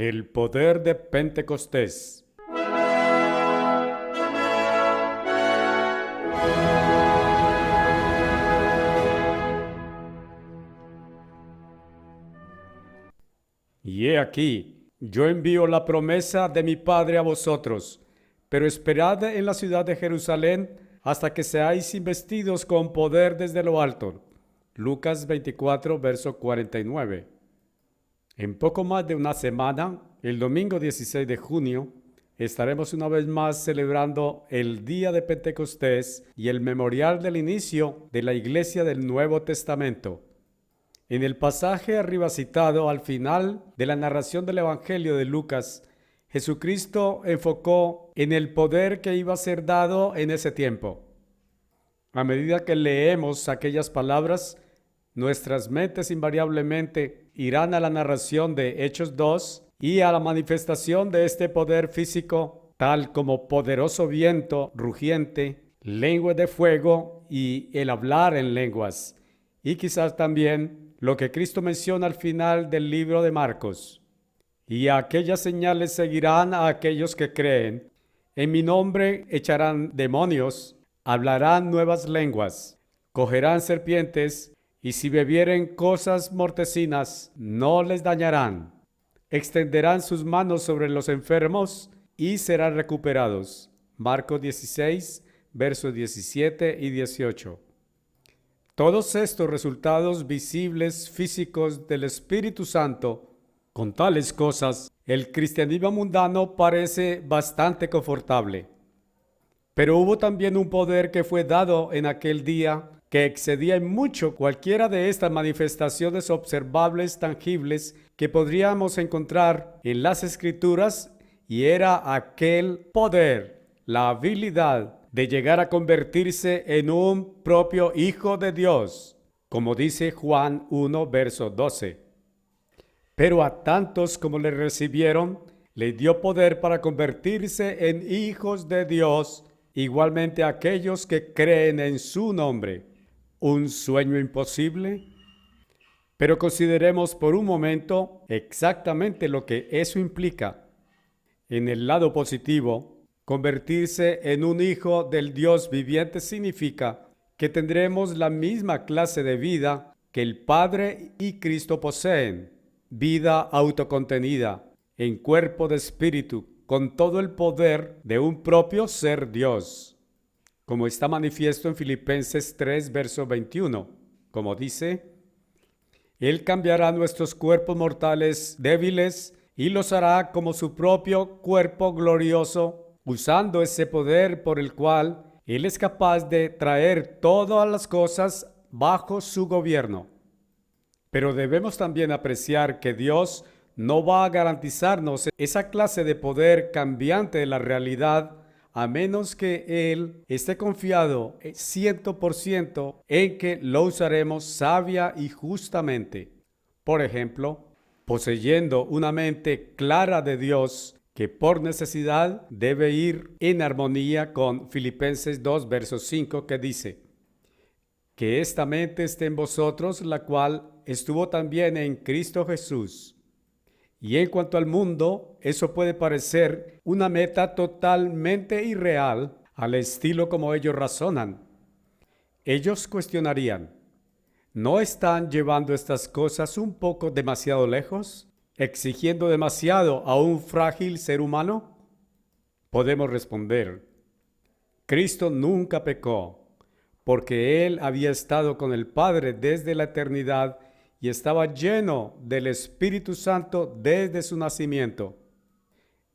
El poder de Pentecostés. Y he aquí, yo envío la promesa de mi Padre a vosotros, pero esperad en la ciudad de Jerusalén hasta que seáis investidos con poder desde lo alto. Lucas 24, verso 49. En poco más de una semana, el domingo 16 de junio, estaremos una vez más celebrando el día de Pentecostés y el memorial del inicio de la Iglesia del Nuevo Testamento. En el pasaje arriba citado, al final de la narración del Evangelio de Lucas, Jesucristo enfocó en el poder que iba a ser dado en ese tiempo. A medida que leemos aquellas palabras, nuestras mentes invariablemente irán a la narración de Hechos 2 y a la manifestación de este poder físico, tal como poderoso viento rugiente, lengua de fuego y el hablar en lenguas. Y quizás también lo que Cristo menciona al final del libro de Marcos. Y aquellas señales seguirán a aquellos que creen. En mi nombre echarán demonios, hablarán nuevas lenguas, cogerán serpientes, y si bebieren cosas mortecinas, no les dañarán. Extenderán sus manos sobre los enfermos y serán recuperados. Marcos 16, versos 17 y 18. Todos estos resultados visibles físicos del Espíritu Santo, con tales cosas, el cristianismo mundano parece bastante confortable. Pero hubo también un poder que fue dado en aquel día que excedía en mucho cualquiera de estas manifestaciones observables, tangibles, que podríamos encontrar en las Escrituras, y era aquel poder, la habilidad de llegar a convertirse en un propio Hijo de Dios, como dice Juan 1, verso 12. Pero a tantos como le recibieron, le dio poder para convertirse en hijos de Dios, igualmente a aquellos que creen en su nombre. ¿Un sueño imposible? Pero consideremos por un momento exactamente lo que eso implica. En el lado positivo, convertirse en un hijo del Dios viviente significa que tendremos la misma clase de vida que el Padre y Cristo poseen, vida autocontenida, en cuerpo de espíritu, con todo el poder de un propio ser Dios, como está manifiesto en Filipenses 3, verso 21, como dice: Él cambiará nuestros cuerpos mortales débiles y los hará como su propio cuerpo glorioso, usando ese poder por el cual Él es capaz de traer todas las cosas bajo su gobierno. Pero debemos también apreciar que Dios no va a garantizarnos esa clase de poder cambiante de la realidad a menos que Él esté confiado 100% en que lo usaremos sabia y justamente. Por ejemplo, poseyendo una mente clara de Dios que por necesidad debe ir en armonía con Filipenses 2, verso 5, que dice: que esta mente esté en vosotros, la cual estuvo también en Cristo Jesús. Y en cuanto al mundo, eso puede parecer una meta totalmente irreal al estilo como ellos razonan. Ellos cuestionarían: ¿no están llevando estas cosas un poco demasiado lejos? ¿Exigiendo demasiado a un frágil ser humano? Podemos responder: Cristo nunca pecó, porque Él había estado con el Padre desde la eternidad y estaba lleno del Espíritu Santo desde su nacimiento.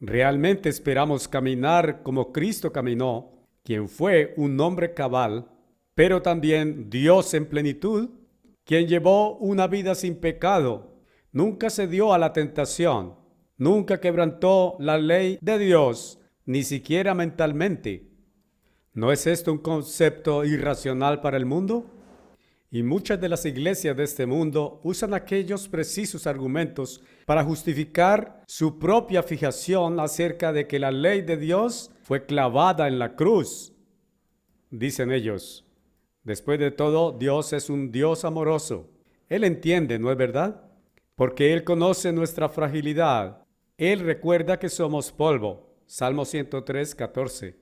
¿Realmente esperamos caminar como Cristo caminó, quien fue un hombre cabal, pero también Dios en plenitud, quien llevó una vida sin pecado, nunca cedió a la tentación, nunca quebrantó la ley de Dios, ni siquiera mentalmente? ¿No es esto un concepto irracional para el mundo? Y muchas de las iglesias de este mundo usan aquellos precisos argumentos para justificar su propia fijación acerca de que la ley de Dios fue clavada en la cruz. Dicen ellos: después de todo, Dios es un Dios amoroso. Él entiende, ¿no es verdad? Porque Él conoce nuestra fragilidad. Él recuerda que somos polvo. Salmo 103, 14.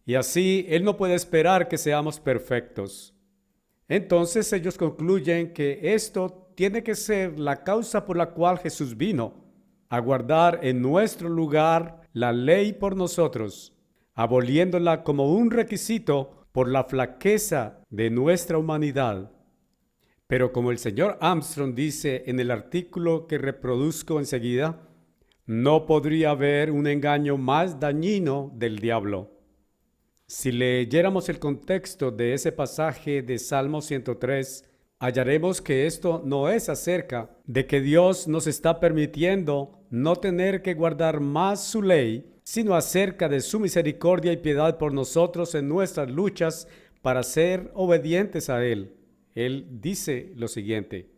Y así Él no puede esperar que seamos perfectos. Entonces ellos concluyen que esto tiene que ser la causa por la cual Jesús vino, a guardar en nuestro lugar la ley por nosotros, aboliéndola como un requisito por la flaqueza de nuestra humanidad. Pero como el señor Armstrong dice en el artículo que reproduzco enseguida, no podría haber un engaño más dañino del diablo. Si leyéramos el contexto de ese pasaje de Salmo 103, hallaremos que esto no es acerca de que Dios nos está permitiendo no tener que guardar más su ley, sino acerca de su misericordia y piedad por nosotros en nuestras luchas para ser obedientes a Él. Él dice lo siguiente: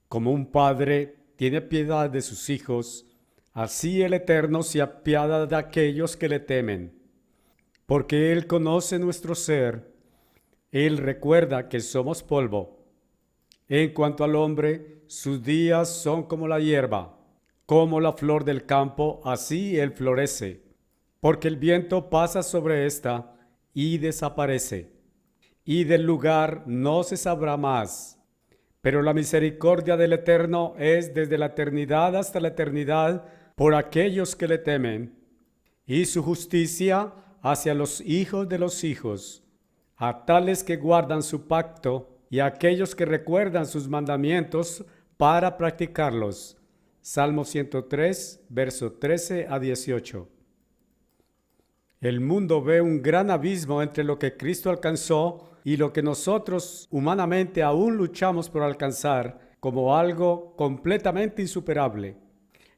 como un padre tiene piedad de sus hijos, así el Eterno se apiada de aquellos que le temen. Porque Él conoce nuestro ser, Él recuerda que somos polvo. En cuanto al hombre, sus días son como la hierba, como la flor del campo, así Él florece. Porque el viento pasa sobre ésta y desaparece, y del lugar no se sabrá más. Pero la misericordia del Eterno es desde la eternidad hasta la eternidad por aquellos que le temen, y su justicia hacia los hijos de los hijos, a tales que guardan su pacto y a aquellos que recuerdan sus mandamientos para practicarlos. Salmo 103, verso 13 a 18. El mundo ve un gran abismo entre lo que Cristo alcanzó y lo que nosotros humanamente aún luchamos por alcanzar como algo completamente insuperable.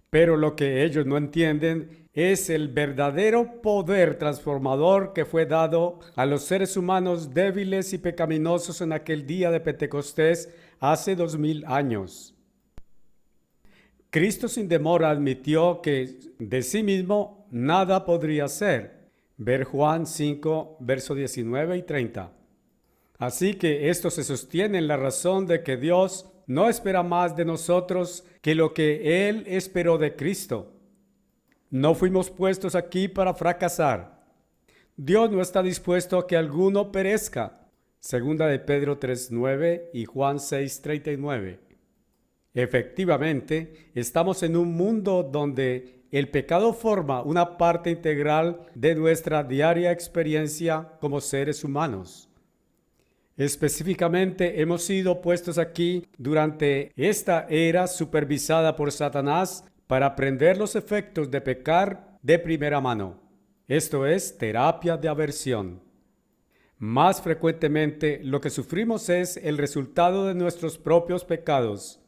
Pero lo que ellos no entienden es el verdadero poder transformador que fue dado a los seres humanos débiles y pecaminosos en aquel día de Pentecostés hace 2000 años. Cristo sin demora admitió que de sí mismo nada podría hacer. Ver Juan 5, versos 19 y 30. Así que esto se sostiene en la razón de que Dios no espera más de nosotros que lo que Él esperó de Cristo. No fuimos puestos aquí para fracasar. Dios no está dispuesto a que alguno perezca. Segunda de Pedro 3:9 y Juan 6:39. Efectivamente, estamos en un mundo donde el pecado forma una parte integral de nuestra diaria experiencia como seres humanos. Específicamente, hemos sido puestos aquí durante esta era supervisada por Satanás para aprender los efectos de pecar de primera mano. Esto es terapia de aversión. Más frecuentemente, lo que sufrimos es el resultado de nuestros propios pecados.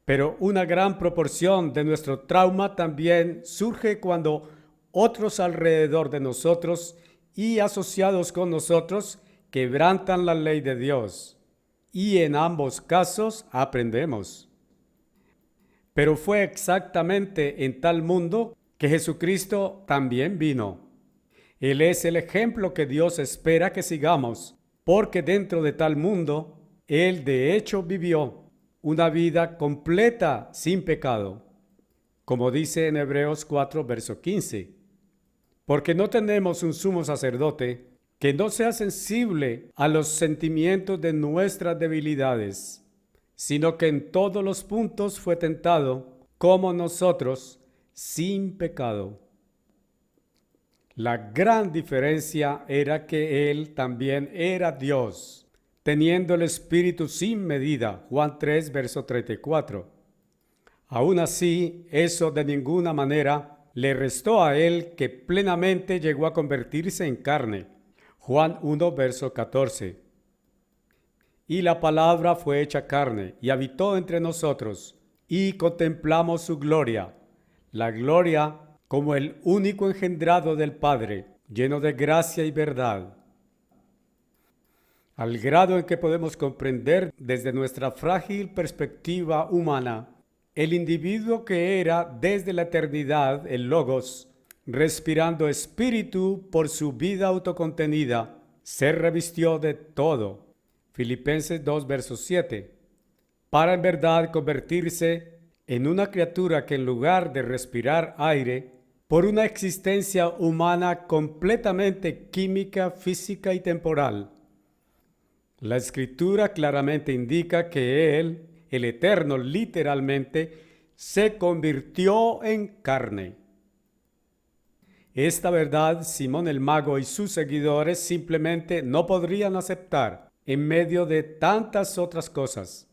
Pero una gran proporción de nuestro trauma también surge cuando otros alrededor de nosotros y asociados con nosotros quebrantan la ley de Dios. Y en ambos casos aprendemos. Pero fue exactamente en tal mundo que Jesucristo también vino. Él es el ejemplo que Dios espera que sigamos, porque dentro de tal mundo, Él de hecho vivió una vida completa sin pecado, como dice en Hebreos 4, verso 15. Porque no tenemos un sumo sacerdote que no sea sensible a los sentimientos de nuestras debilidades, sino que en todos los puntos fue tentado como nosotros, sin pecado. La gran diferencia era que Él también era Dios, teniendo el Espíritu sin medida. Juan 3, verso 34. Aún así, eso de ninguna manera le restó a Él que plenamente llegó a convertirse en carne. Juan 1, verso 14. Y la palabra fue hecha carne y habitó entre nosotros, y contemplamos su gloria, la gloria como el único engendrado del Padre, lleno de gracia y verdad. Al grado en que podemos comprender desde nuestra frágil perspectiva humana, el individuo que era desde la eternidad el Logos, respirando espíritu por su vida autocontenida, se revistió de todo. Filipenses 2, verso 7. Para en verdad convertirse en una criatura que en lugar de respirar aire, por una existencia humana completamente química, física y temporal. La Escritura claramente indica que Él, el Eterno, literalmente, se convirtió en carne. Esta verdad Simón el Mago y sus seguidores simplemente no podrían aceptar en medio de tantas otras cosas.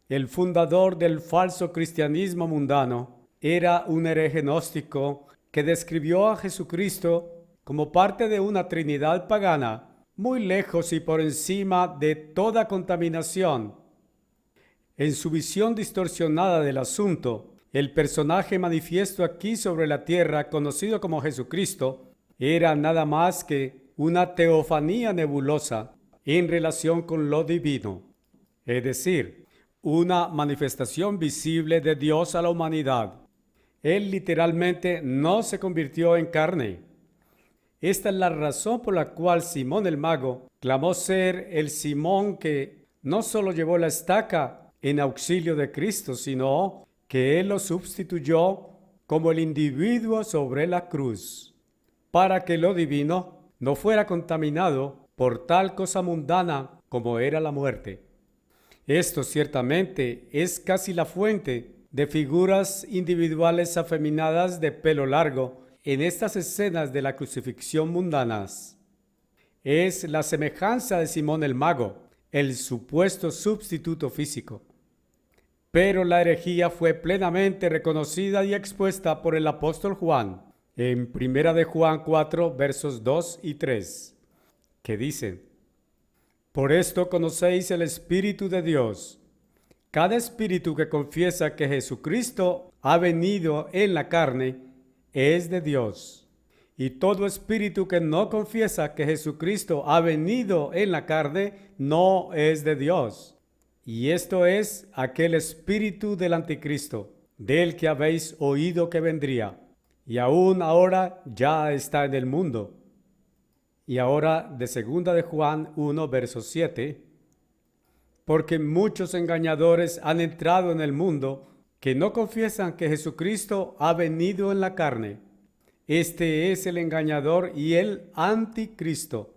El fundador del falso cristianismo mundano era un hereje gnóstico que describió a Jesucristo como parte de una trinidad pagana, muy lejos y por encima de toda contaminación. En su visión distorsionada del asunto, el personaje manifiesto aquí sobre la tierra, conocido como Jesucristo, era nada más que una teofanía nebulosa en relación con lo divino, es decir, una manifestación visible de Dios a la humanidad. Él literalmente no se convirtió en carne. Esta es la razón por la cual Simón el Mago clamó ser el Simón que no solo llevó la estaca en auxilio de Cristo, sino que Él lo sustituyó como el individuo sobre la cruz, para que lo divino no fuera contaminado por tal cosa mundana como era la muerte. Esto ciertamente es casi la fuente de figuras individuales afeminadas de pelo largo en estas escenas de la crucifixión mundanas. Es la semejanza de Simón el Mago, el supuesto sustituto físico. Pero la herejía fue plenamente reconocida y expuesta por el apóstol Juan en 1 de Juan 4, versos 2 y 3, que dice: Por esto conocéis el Espíritu de Dios. Cada espíritu que confiesa que Jesucristo ha venido en la carne es de Dios. Y todo espíritu que no confiesa que Jesucristo ha venido en la carne no es de Dios. Y esto es aquel espíritu del anticristo, del que habéis oído que vendría, y aún ahora ya está en el mundo. Y ahora de 2 de Juan 1, verso 7, porque muchos engañadores han entrado en el mundo que no confiesan que Jesucristo ha venido en la carne. Este es el engañador y el anticristo.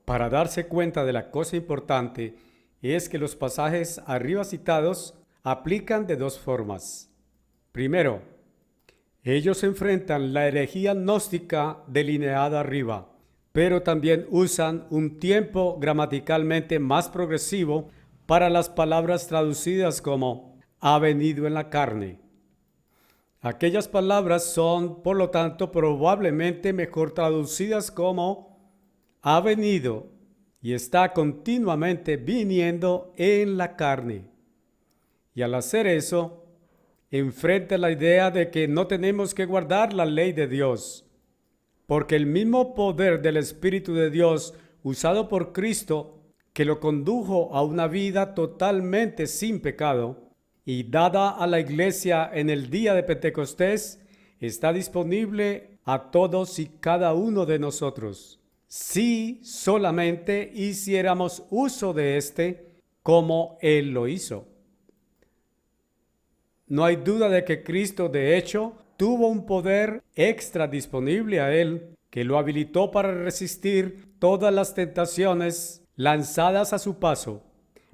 Para darse cuenta de la cosa importante es que los pasajes arriba citados aplican de dos formas. Primero, ellos enfrentan la herejía gnóstica delineada arriba, pero también usan un tiempo gramaticalmente más progresivo para las palabras traducidas como ha venido en la carne. Aquellas palabras son, por lo tanto, probablemente mejor traducidas como ha venido y está continuamente viniendo en la carne. Y al hacer eso, enfrenta la idea de que no tenemos que guardar la ley de Dios, porque el mismo poder del Espíritu de Dios usado por Cristo, que lo condujo a una vida totalmente sin pecado y dada a la iglesia en el día de Pentecostés, está disponible a todos y cada uno de nosotros, si solamente hiciéramos uso de éste como Él lo hizo. No hay duda de que Cristo, de hecho, tuvo un poder extra disponible a Él que lo habilitó para resistir todas las tentaciones lanzadas a su paso.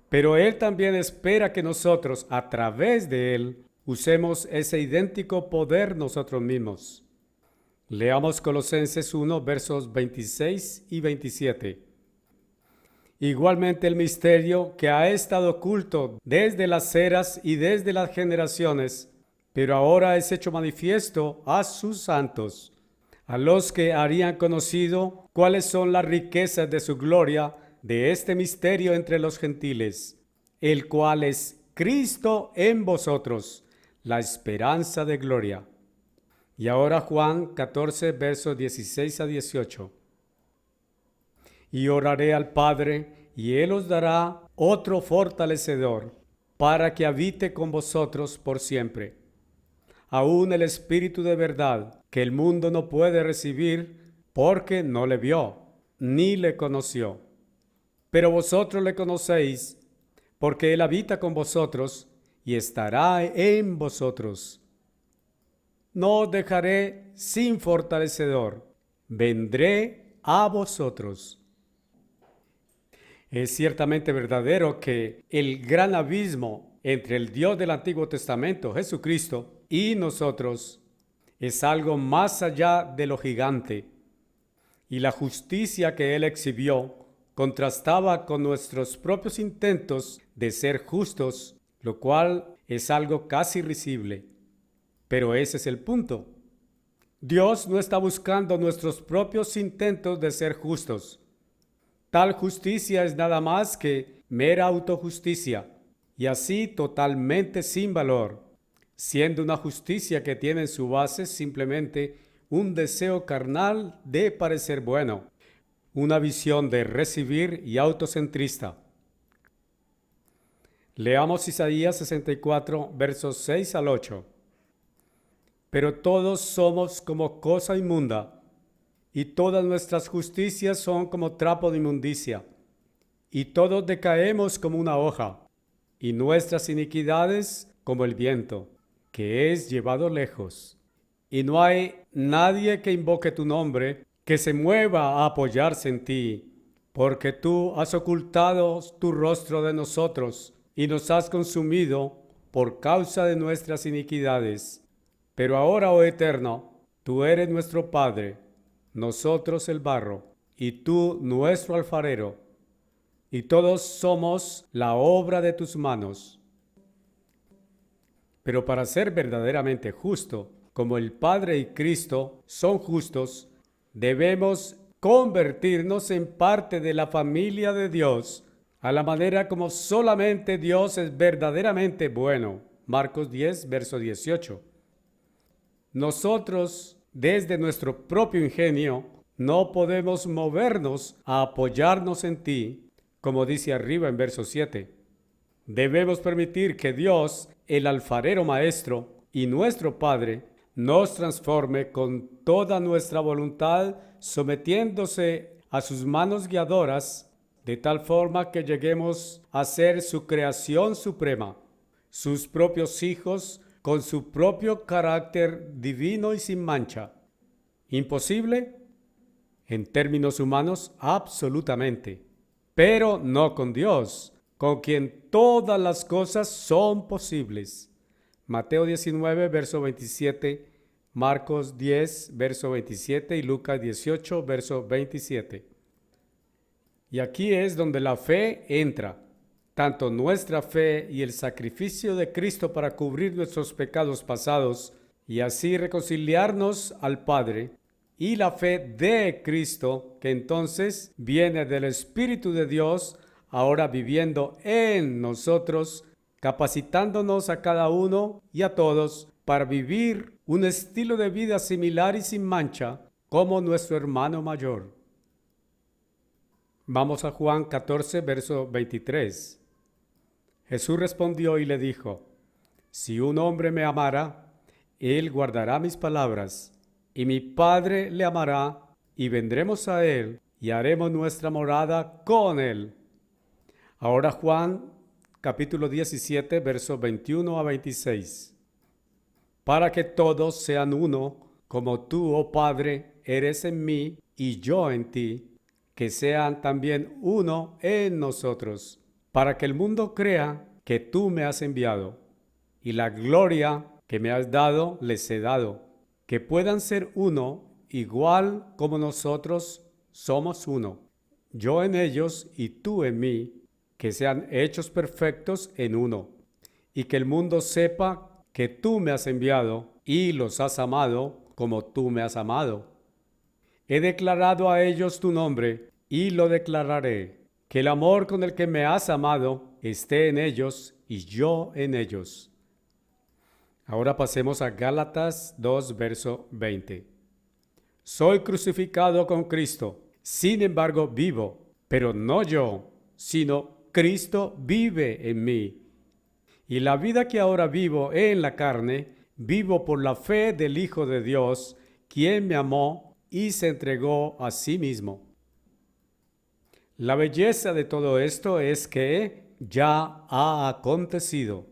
Pero Él también espera que nosotros, a través de Él, usemos ese idéntico poder nosotros mismos. Leamos Colosenses 1, versos 26 y 27. Igualmente el misterio que ha estado oculto desde las eras y desde las generaciones, pero ahora es hecho manifiesto a sus santos, a los que harían conocido cuáles son las riquezas de su gloria, de este misterio entre los gentiles, el cual es Cristo en vosotros, la esperanza de gloria. Y ahora Juan 14, versos 16 a 18. Y oraré al Padre, y Él os dará otro fortalecedor, para que habite con vosotros por siempre. Aún el Espíritu de verdad, que el mundo no puede recibir, porque no le vio, ni le conoció. Pero vosotros le conocéis, porque Él habita con vosotros y estará en vosotros. No os dejaré sin fortalecedor, vendré a vosotros. Es ciertamente verdadero que el gran abismo entre el Dios del Antiguo Testamento, Jesucristo, y nosotros es algo más allá de lo gigante, y la justicia que Él exhibió contrastaba con nuestros propios intentos de ser justos, lo cual es algo casi risible. Pero ese es el punto. Dios no está buscando nuestros propios intentos de ser justos. Tal justicia es nada más que mera autojusticia, y así totalmente sin valor, siendo una justicia que tiene en su base simplemente un deseo carnal de parecer bueno, una visión de recibir y autocentrista. Leamos Isaías 64, versos 6 al 8. Pero todos somos como cosa inmunda, y todas nuestras justicias son como trapo de inmundicia, y todos decaemos como una hoja, y nuestras iniquidades como el viento, que es llevado lejos. Y no hay nadie que invoque tu nombre, que se mueva a apoyarse en ti, porque tú has ocultado tu rostro de nosotros, y nos has consumido por causa de nuestras iniquidades. Pero ahora, oh Eterno, tú eres nuestro Padre, nosotros el barro, y tú nuestro alfarero, y todos somos la obra de tus manos. Pero para ser verdaderamente justo, como el Padre y Cristo son justos, debemos convertirnos en parte de la familia de Dios, a la manera como solamente Dios es verdaderamente bueno. Marcos 10, verso 18. Nosotros, desde nuestro propio ingenio, no podemos movernos a apoyarnos en ti, como dice arriba en verso 7. Debemos permitir que Dios, el alfarero maestro y nuestro Padre, nos transforme con toda nuestra voluntad, sometiéndose a sus manos guiadoras, de tal forma que lleguemos a ser su creación suprema, sus propios hijos, con su propio carácter divino y sin mancha. ¿Imposible? En términos humanos, absolutamente. Pero no con Dios, con quien todas las cosas son posibles. Mateo 19, verso 27, Marcos 10, verso 27 y Lucas 18, verso 27. Y aquí es donde la fe entra. Tanto nuestra fe y el sacrificio de Cristo para cubrir nuestros pecados pasados y así reconciliarnos al Padre, y la fe de Cristo, que entonces viene del Espíritu de Dios, ahora viviendo en nosotros, capacitándonos a cada uno y a todos para vivir un estilo de vida similar y sin mancha como nuestro hermano mayor. Vamos a Juan 14, verso 23. Jesús respondió y le dijo: si un hombre me amara, él guardará mis palabras, y mi Padre le amará, y vendremos a él, y haremos nuestra morada con él. Ahora Juan, capítulo 17, versos 21 a 26. Para que todos sean uno, como tú, oh Padre, eres en mí, y yo en ti, que sean también uno en nosotros, para que el mundo crea que tú me has enviado, y la gloria que me has dado les he dado, que puedan ser uno, igual como nosotros somos uno, yo en ellos y tú en mí, que sean hechos perfectos en uno, y que el mundo sepa que tú me has enviado y los has amado como tú me has amado. He declarado a ellos tu nombre y lo declararé, que el amor con el que me has amado esté en ellos y yo en ellos. Ahora pasemos a Gálatas 2, verso 20. Soy crucificado con Cristo, sin embargo vivo, pero no yo, sino Cristo vive en mí. Y la vida que ahora vivo en la carne, vivo por la fe del Hijo de Dios, quien me amó y se entregó a sí mismo. La belleza de todo esto es que ya ha acontecido.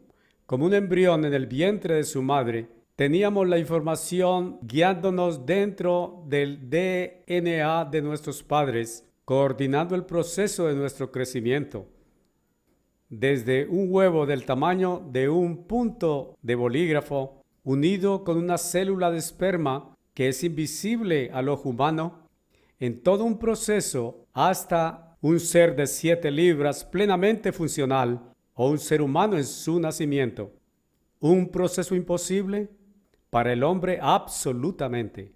Como un embrión en el vientre de su madre, teníamos la información guiándonos dentro del DNA de nuestros padres, coordinando el proceso de nuestro crecimiento. Desde un huevo del tamaño de un punto de bolígrafo, unido con una célula de esperma que es invisible al ojo humano, en todo un proceso hasta un ser de 7 libras plenamente funcional o un ser humano en su nacimiento. ¿Un proceso imposible? Para el hombre absolutamente.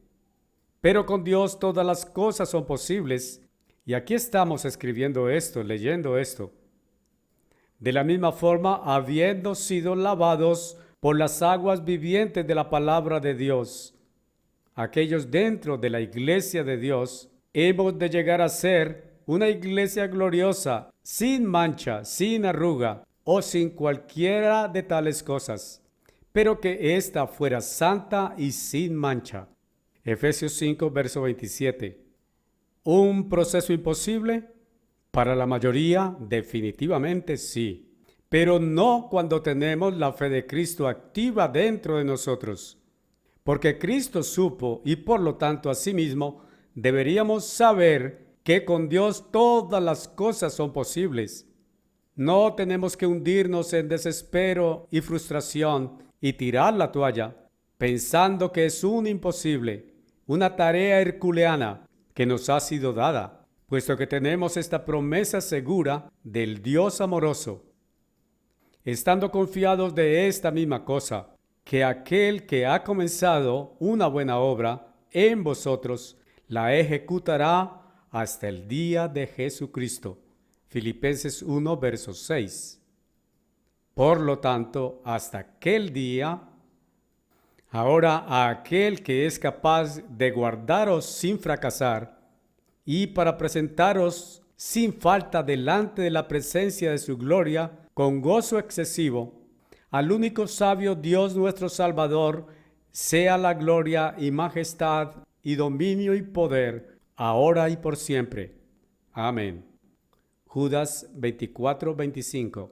Pero con Dios todas las cosas son posibles y aquí estamos escribiendo esto, leyendo esto. De la misma forma, habiendo sido lavados por las aguas vivientes de la palabra de Dios, aquellos dentro de la iglesia de Dios, hemos de llegar a ser una iglesia gloriosa, sin mancha, sin arruga o sin cualquiera de tales cosas, pero que ésta fuera santa y sin mancha. Efesios 5, verso 27. ¿Un proceso imposible? Para la mayoría, definitivamente sí, pero no cuando tenemos la fe de Cristo activa dentro de nosotros. Porque Cristo supo y por lo tanto asimismo deberíamos saber que con Dios todas las cosas son posibles. No tenemos que hundirnos en desespero y frustración y tirar la toalla, pensando que es un imposible, una tarea herculeana que nos ha sido dada, puesto que tenemos esta promesa segura del Dios amoroso. Estando confiados de esta misma cosa, que aquel que ha comenzado una buena obra en vosotros, la ejecutará hasta el día de Jesucristo. Filipenses 1, verso 6. Por lo tanto, hasta aquel día, ahora a aquel que es capaz de guardaros sin fracasar y para presentaros sin falta delante de la presencia de su gloria con gozo excesivo, al único sabio Dios nuestro Salvador, sea la gloria y majestad y dominio y poder, ahora y por siempre. Amén. Judas 24:25.